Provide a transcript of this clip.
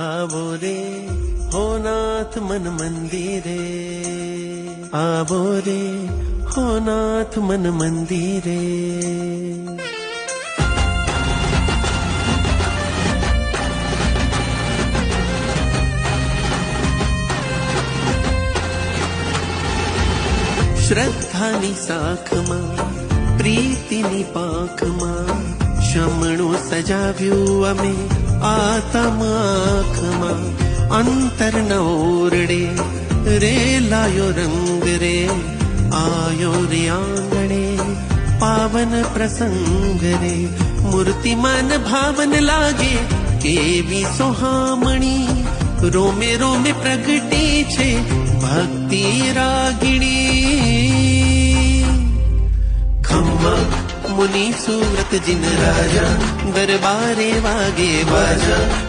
आवो रे हो नाथ मन मंदिरे, आवो रे हो नाथ मन मंदिरे। श्रद्धानी साखमा प्रीतिनी पाखमा शमणुं सजाव्યું અમે આતમ આંખમાં અંતરના ઓરડે રે લાયો રંગ રે આયો રે આંગણે પાવન પ્રસંગ રે મૂર્તિમાન ભાવન લાગે કેવી સોહામણી રોમે રોમે પ્રગટે છે ભક્તિ રાગિણી ખમ્મા मुनि सूरत जिन राजा दरबारे वागे बाजा।